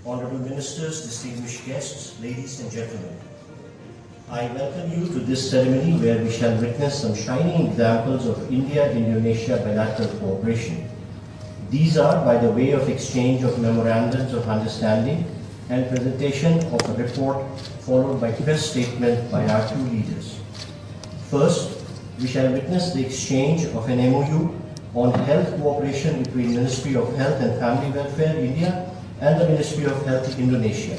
Honorable Ministers, distinguished guests, ladies and gentlemen. I welcome you to this ceremony where we shall witness some shining examples of India-Indonesia bilateral cooperation. These are by the way of exchange of memorandums of understanding and presentation of a report followed by press statement by our two leaders. First, we shall witness the exchange of an MOU on health cooperation between Ministry of Health and Family Welfare, India, and the Ministry of Health, Indonesia.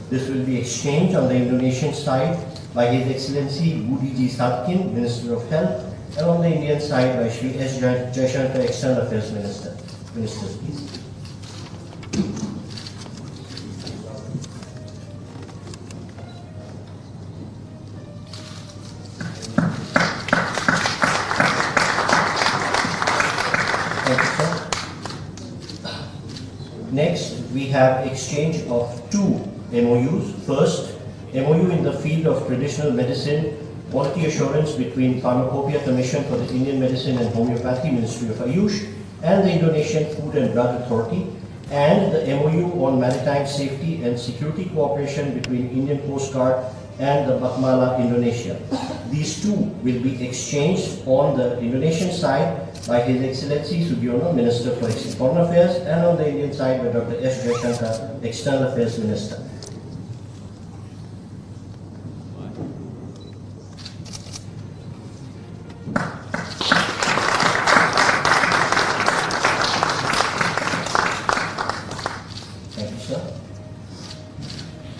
This will be exchanged on the Indonesian side by His Excellency Budi G. Satkin, Minister of Health, and on the Indian side by Shri S. Jaishankar, External Affairs Minister. Ministers, please. Next, we have exchange of two MOUs. First, MOU in the field of traditional medicine, quality assurance between Pharmacopoeia Commission for the Indian Medicine and Homeopathy, Ministry of Ayush, and the Indonesian Food and Drug Authority, and the MOU on maritime safety and security cooperation between Indian Coast Guard and the Bakmala, Indonesia. These two will be exchanged on the Indonesian side by His Excellency Sugiono, Minister for Foreign Affairs, and on the Indian side by Dr. S. Jaishankar, External Affairs Minister. Thank you, sir.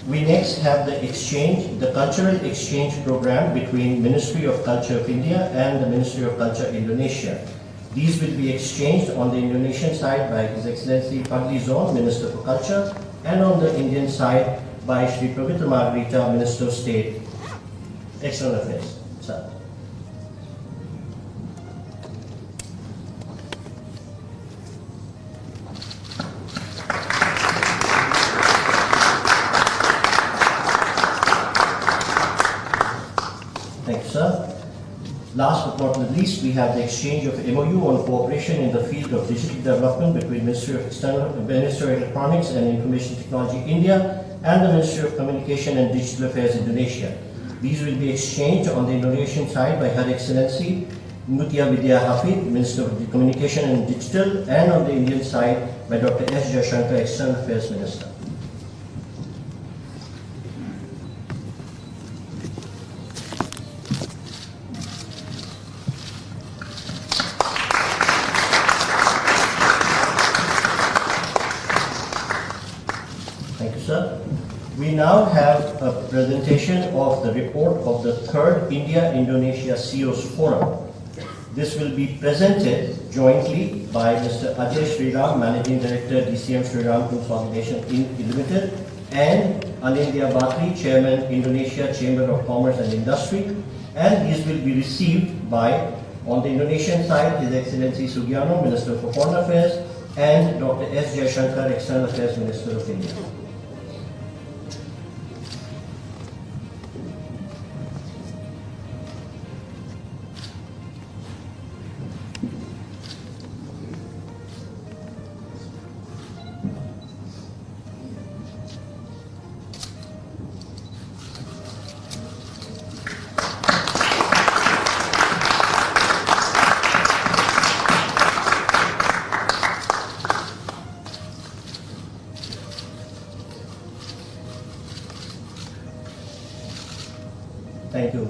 We next have the exchange, the cultural exchange program between Ministry of Culture of India and the Ministry of Culture Indonesia. These will be exchanged on the Indonesian side by His Excellency Fadli Zon, Minister for Culture, and on the Indian side by Shri Pavitra Margarita, Minister of State, External Affairs. Sir. Thank you, sir. Last but not least, we have the exchange of MOU on cooperation in the field of digital development between Ministry of Electronics and Information Technology India and the Ministry of Communication and Digital Affairs Indonesia. These will be exchanged on the Indonesian side by Her Excellency Mutia Vidya Hafid, Minister of Communication and Digital, and on the Indian side by Dr. S. Jaishankar, External Affairs Minister. Sir, we now have a presentation of the report of the third India-Indonesia CEOs Forum. This will be presented jointly by Mr. Ajay Sriram, Managing Director, DCM Sriram Consolidation Limited, and Anindya Batri, Chairman, Indonesia Chamber of Commerce and Industry. And these will be received by, on the Indonesian side, His Excellency Sugiono, Minister for Foreign Affairs, and Dr. S. Jaishankar, External Affairs Minister of India. Thank you.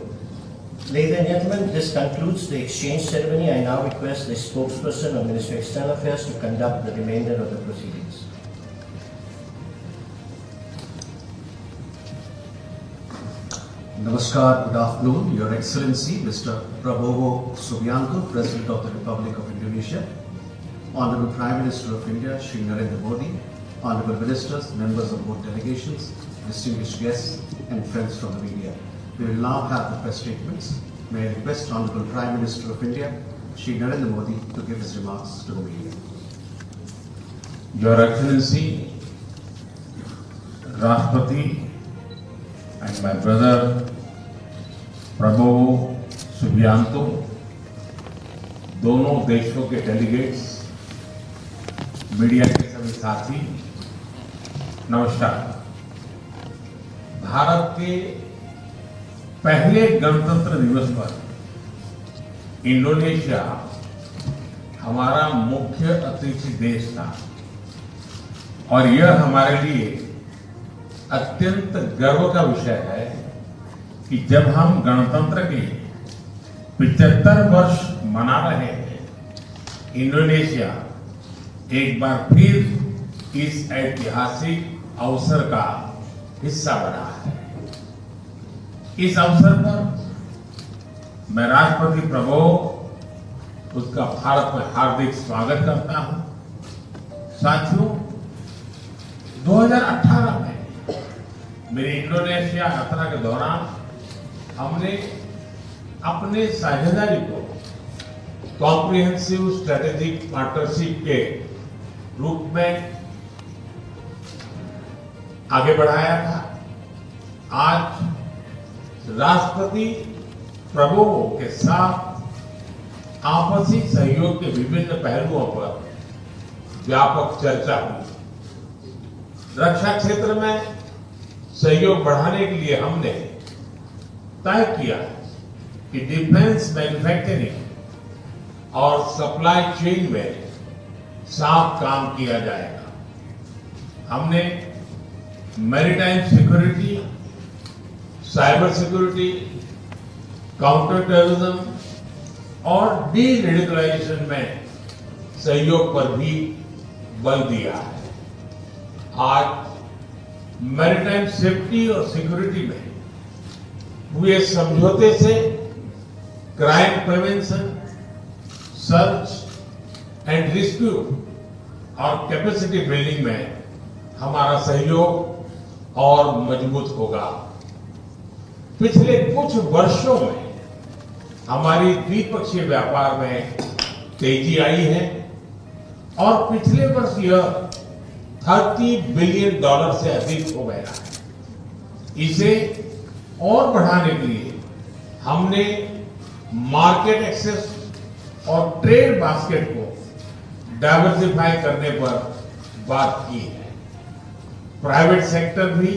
Ladies and gentlemen, this concludes the exchange ceremony. I now request the spokesperson of Ministry of External Affairs to conduct the remainder of the proceedings. Namaskar, good afternoon, Your Excellency, Mr. Prabowo Subianto, President of the Republic of Indonesia, Honorable Prime Minister of India, Shri Narendra Modi, Honorable Ministers, members of both delegations, distinguished guests, and friends from the media. We will now have the press statements. May I request Honorable Prime Minister of India, Shri Narendra Modi, to give his remarks to the media. Your Excellency, Rashtrapati, and my brother Prabowo Subianto, दोनों देशों के delegates, media के सभी साथी, नमस्कार। भारत के पहले गणतंत्र दिवस पर इंडोनेशिया हमारा मुख्य अतिथि देश था और यह हमारे लिए अत्यंत गर्व का विषय है कि जब हम गणतंत्र के 75 वर्ष मना रहे हैं, इंडोनेशिया एक बार फिर इस ऐतिहासिक अवसर का हिस्सा बना है। इस अवसर पर मैं राष्ट्रपति प्रभोवो उसका भारत में हार्दिक स्वागत करता हूं। साथियों, 2018 में मेरी इंडोनेशिया यात्रा के दौरान हमने अपने साझेदारी को कॉम्प्रिहेंसिव स्ट्रेटेजिक पार्टनरशिप के रूप में आगे बढ़ाया था। आज राष्ट्रपति प्रभोवो के साथ आपसी सहयोग के विभिन्न पहलुओं पर व्यापक चर्चा हुई। रक्षा क्षेत्र में सहयोग बढ़ाने के लिए हमने तय किया कि डिफेंस मैन्युफैक्चरिंग और सप्लाई चेन में साथ काम किया जाएगा। हमने maritime security, cyber security, counter terrorism और डी रेडिकलाइजेशन में सहयोग पर भी बल दिया है। आज मैरीटाइम सेफ्टी और सिक्योरिटी में हुए समझौते से crime prevention, search and rescue और कैपेसिटी बिल्डिंग में हमारा सहयोग और मजबूत होगा। पिछले कुछ वर्षों में हमारी द्विपक्षीय व्यापार में तेजी आई है और पिछले वर्ष यह $30 बिलियन से अधिक हो गया है। इसे और बढ़ाने के लिए हमने मार्केट एक्सेस और ट्रेड बास्केट को डाइवर्सिफाई करने पर बात की है। प्राइवेट सेक्टर भी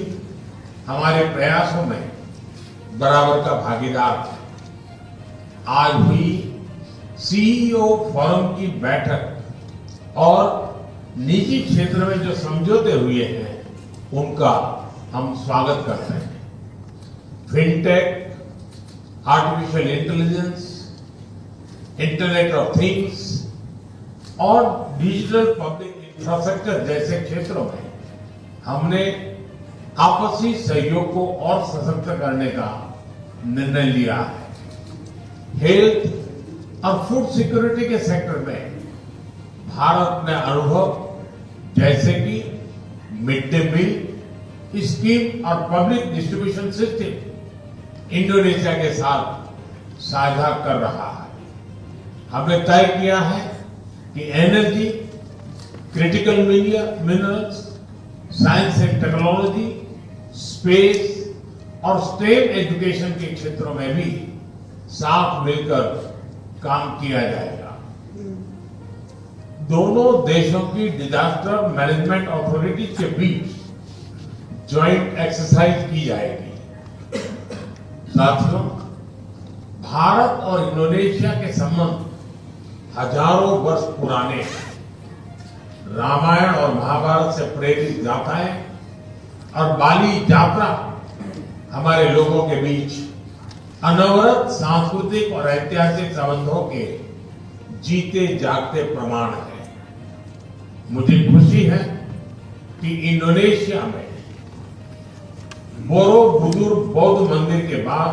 हमारे प्रयासों में बराबर का भागीदार है। आज हुई सीईओ फोरम की बैठक और निजी क्षेत्र में जो समझौते हुए हैं, उनका हम स्वागत करते हैं। Fintech, artificial intelligence, internet of things और डिजिटल पब्लिक इंफ्रास्ट्रक्चर जैसे क्षेत्रों में हमने आपसी सहयोग को और सशक्त करने का निर्णय लिया है। हेल्थ और फूड सिक्योरिटी के सेक्टर में भारत ने अनुभव जैसे कि मिड डे मील स्कीम और पब्लिक डिस्ट्रीब्यूशन सिस्टम इंडोनेशिया के साथ साझा कर रहा है। हमने तय किया है कि energy, critical minerals, science and technology, space और स्टेम एजुकेशन के क्षेत्रों में भी साथ मिलकर काम किया जाएगा। दोनों देशों की डिजास्टर मैनेजमेंट अथॉरिटीज के बीच ज्वाइंट एक्सरसाइज की जाएगी। साथियों, भारत और इंडोनेशिया के संबंध हजारों वर्ष पुराने हैं। रामायण और महाभारत से प्रेरित गाथाएं और बाली यात्रा हमारे लोगों के बीच अनवरत सांस्कृतिक और ऐतिहासिक संबंधों के जीते जागते प्रमाण हैं। मुझे खुशी है कि इंडोनेशिया में बोरोबुदुर बौद्ध मंदिर के बाद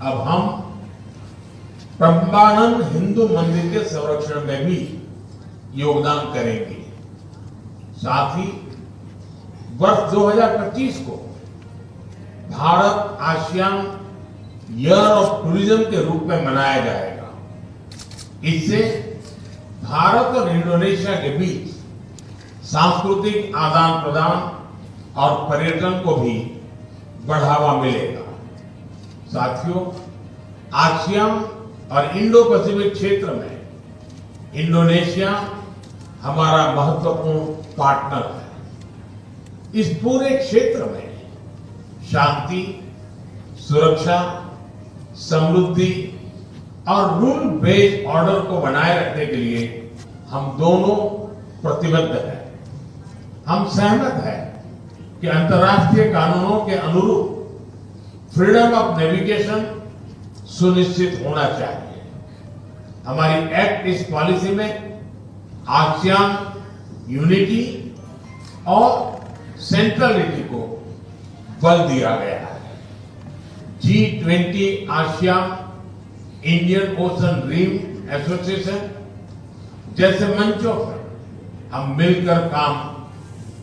अब हम प्रम्बानन हिंदू मंदिर के संरक्षण में भी योगदान करेंगे। साथ ही वर्ष 2025 को Bharat ASEAN year of tourism के रूप में मनाया जाएगा। इससे भारत और इंडोनेशिया के बीच सांस्कृतिक आदान प्रदान और पर्यटन को भी बढ़ावा मिलेगा। साथियों, आसियान और इंडो पैसिफिक क्षेत्र में इंडोनेशिया हमारा महत्वपूर्ण पार्टनर है। इस पूरे क्षेत्र में शांति, सुरक्षा, समृद्धि और रूल बेस्ड ऑर्डर को बनाए रखने के लिए हम दोनों प्रतिबद्ध हैं। हम सहमत हैं कि अंतर्राष्ट्रीय कानूनों के अनुरूप फ्रीडम ऑफ नेविगेशन सुनिश्चित होना चाहिए। हमारी एक्ट ईस्ट पॉलिसी में आसियान यूनिटी और सेंट्रलिटी को बल दिया गया है। G20 ASEAN Indian Ocean Rim Association जैसे मंचों पर हम मिलकर काम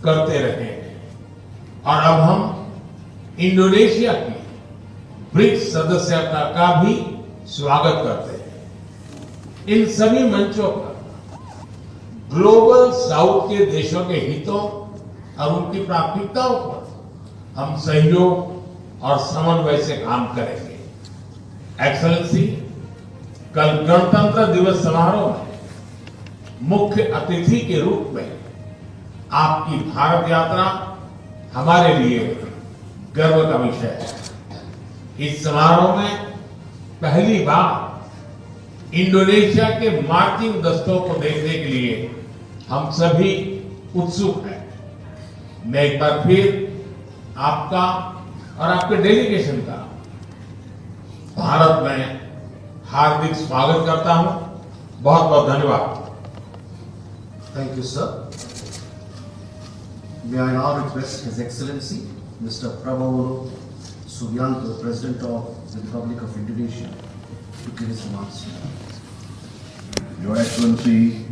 करते रहे हैं और अब हम इंडोनेशिया की ब्रिक्स सदस्यता का भी स्वागत करते हैं। इन सभी मंचों पर ग्लोबल साउथ के देशों के हितों और उनकी प्राथमिकताओं पर हम सहयोग और समन्वय से काम करेंगे। एक्सेलेंसी, कल गणतंत्र दिवस समारोह में मुख्य अतिथि के रूप में आपकी भारत यात्रा हमारे लिए गर्व का विषय है। इस समारोह में पहली बार इंडोनेशिया के मार्चिंग दस्तों को देखने के लिए हम सभी उत्सुक हैं। मैं एक बार फिर आपका और आपके डेलीगेशन का भारत में हार्दिक स्वागत करता हूं। बहुत बहुत धन्यवाद। Thank you, sir. May I now request His Excellency, Mr. Prabowo Subianto, President of the Republic of Indonesia, to give his remarks. Your Excellency,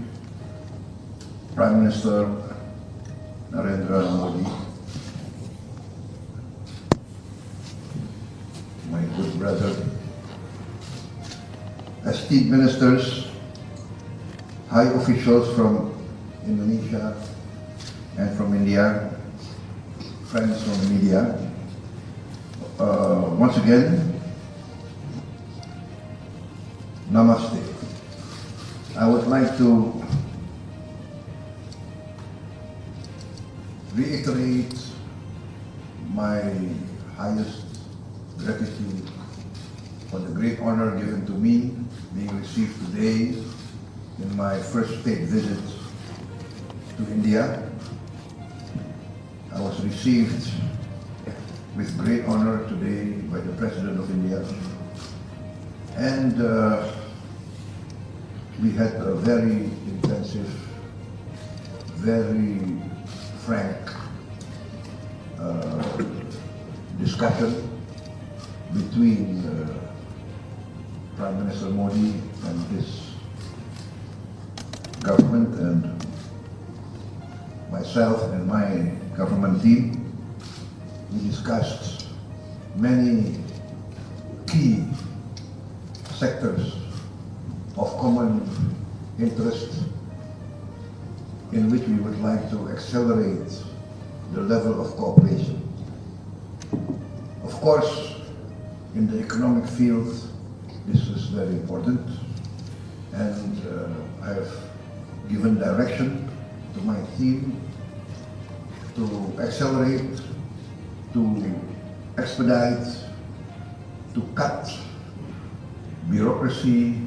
Prime Minister Narendra Modi, my good brother, esteemed ministers, high officials from Indonesia and from India, friends from the media, once again, namaste. I would like to reiterate my highest gratitude for the great honor given to me being received today in my first state visit to India. I was received with great honor today by the President of India, and we had a very intensive, very frank discussion between Prime Minister Modi and his government and myself and my government team. We discussed many key sectors of common interest in which we would like to accelerate the level of cooperation. Of course, in the economic field, this is very important, and I have given direction to my team to accelerate, to expedite, to cut bureaucracy,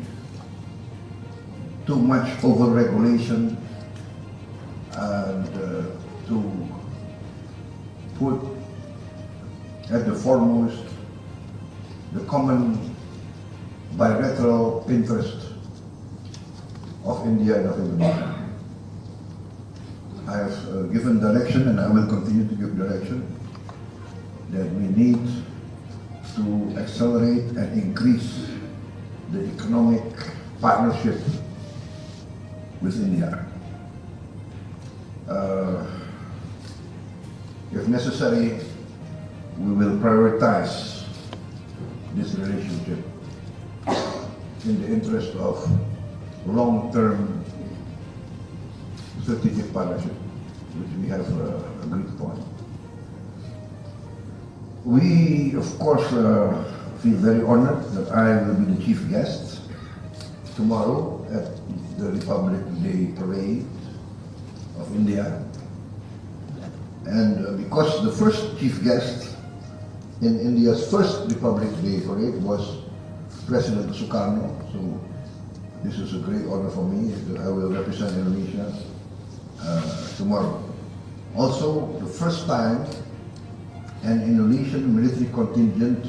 too much over-regulation, and to put at the foremost the common bilateral interest of India and of Indonesia. I have given direction, and I will continue to give direction, that we need to accelerate and increase the economic partnership with India. If necessary, we will prioritize this relationship in the interest of long-term strategic partnership, which we have agreed upon. We, of course, feel very honored that I will be the chief guest tomorrow at the Republic Day Parade of India. And because the first chief guest in India's first Republic Day parade was President Sukarno, so this is a great honor for me. I will represent Indonesia tomorrow. Also, the first time an Indonesian military contingent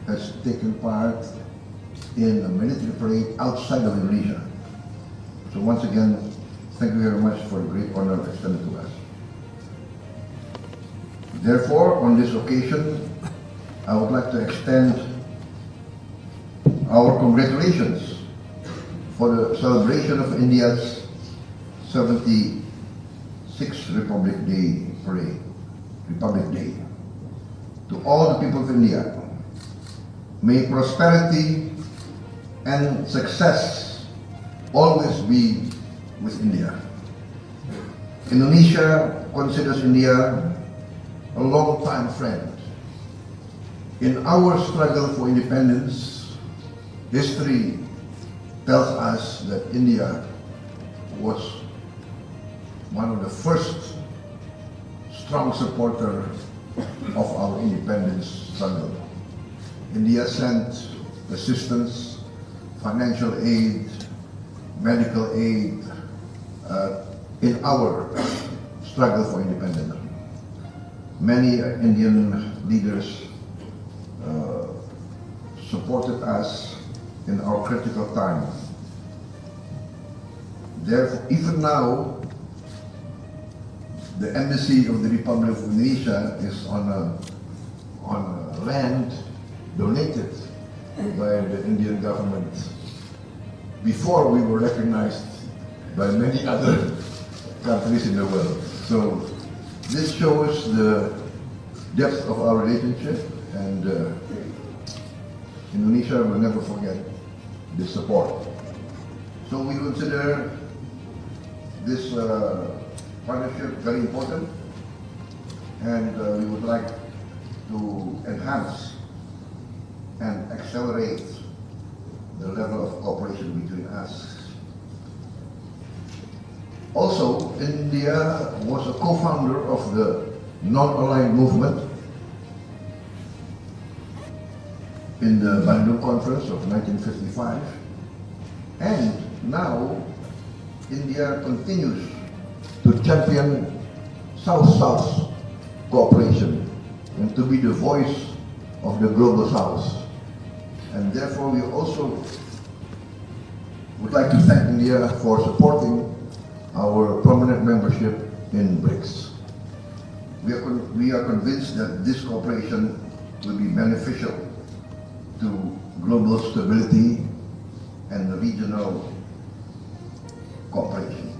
has taken part in a military parade outside of Indonesia. So once again, thank you very much for the great honor extended to us. Therefore, on this occasion, I would like to extend our congratulations for the celebration of India's 76th Republic Day parade, Republic Day. To all the people of India, may prosperity and success always be with India. Indonesia considers India a long-time friend. In our struggle for independence, history tells us that India was one of the first strong supporter of our independence struggle. India sent assistance, financial aid, medical aid in our struggle for independence. Many Indian leaders supported us in our critical time. Therefore, even now, the embassy of the Republic of Indonesia is on a land donated by the Indian government before we were recognized by many other countries in the world. So this shows the depth of our relationship, and Indonesia will never forget this support. So we consider this partnership very important, and we would like to enhance and accelerate the level of cooperation between us. Also, India was a co-founder of the non-aligned movement in the Bandung Conference of 1955, and now India continues to champion South-South cooperation and to be the voice of the global South. And therefore, we also would like to thank India for supporting our permanent membership in BRICS. We are convinced that this cooperation will be beneficial to global stability and regional cooperation.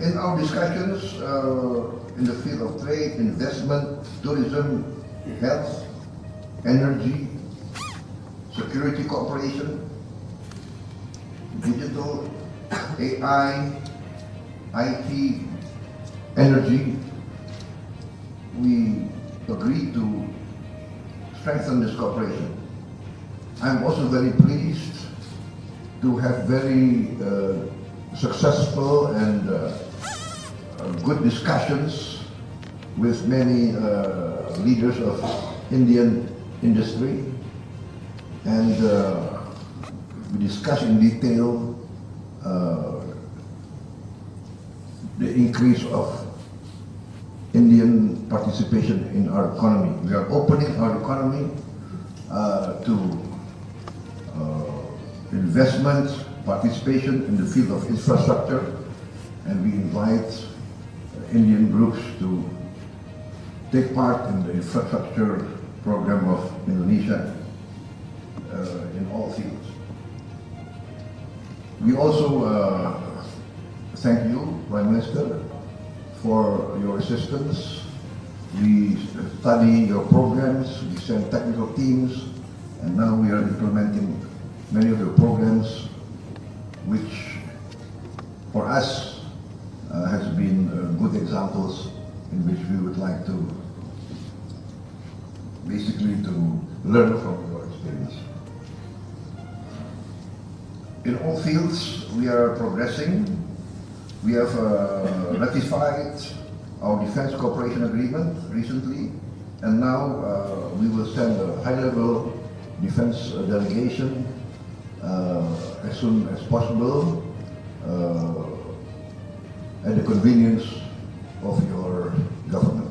In our discussions in the field of trade, investment, tourism, health, energy, security cooperation, digital, AI, IT, energy, we agreed to strengthen this cooperation. I'm also very pleased to have very successful and good discussions with many leaders of Indian industry, and we discussed in detail the increase of Indian participation in our economy. We are opening our economy to investment, participation in the field of infrastructure, and we invite Indian groups to take part in the infrastructure program of Indonesia in all fields. We also thank you, Prime Minister, for your assistance. We study your programs, we send technical teams, and now we are implementing many of your programs, which for us has been good examples in which we would like to basically to learn from your experience. In all fields, we are progressing. We have ratified our defense cooperation agreement recently, and now we will send a high-level defense delegation as soon as possible at the convenience of your government.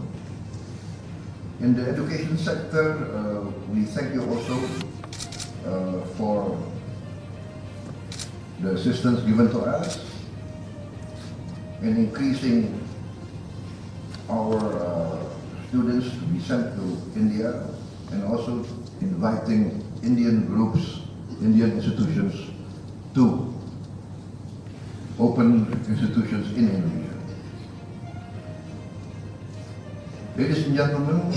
In the education sector, we thank you also for the assistance given to us in increasing our students to be sent to India, and also inviting Indian groups, Indian institutions to open institutions in Indonesia. Ladies and gentlemen,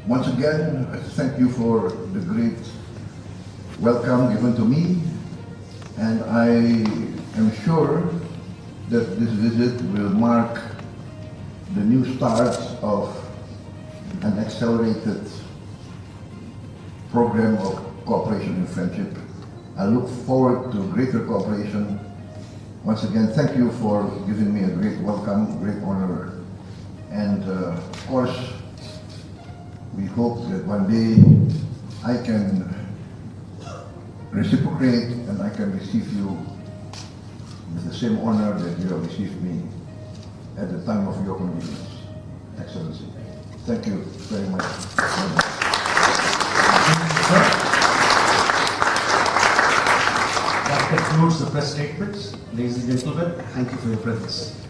once again, I thank you for the great welcome given to me, and I am sure that this visit will mark the new start of an accelerated program of cooperation and friendship. I look forward to greater cooperation. Once again, thank you for giving me a great welcome, great honor. And of course, we hope that one day I can reciprocate and I can receive you with the same honor that you have received me at the time of your convenience, Excellency. Thank you very much. That concludes the press statements. Ladies and gentlemen, thank you for your presence.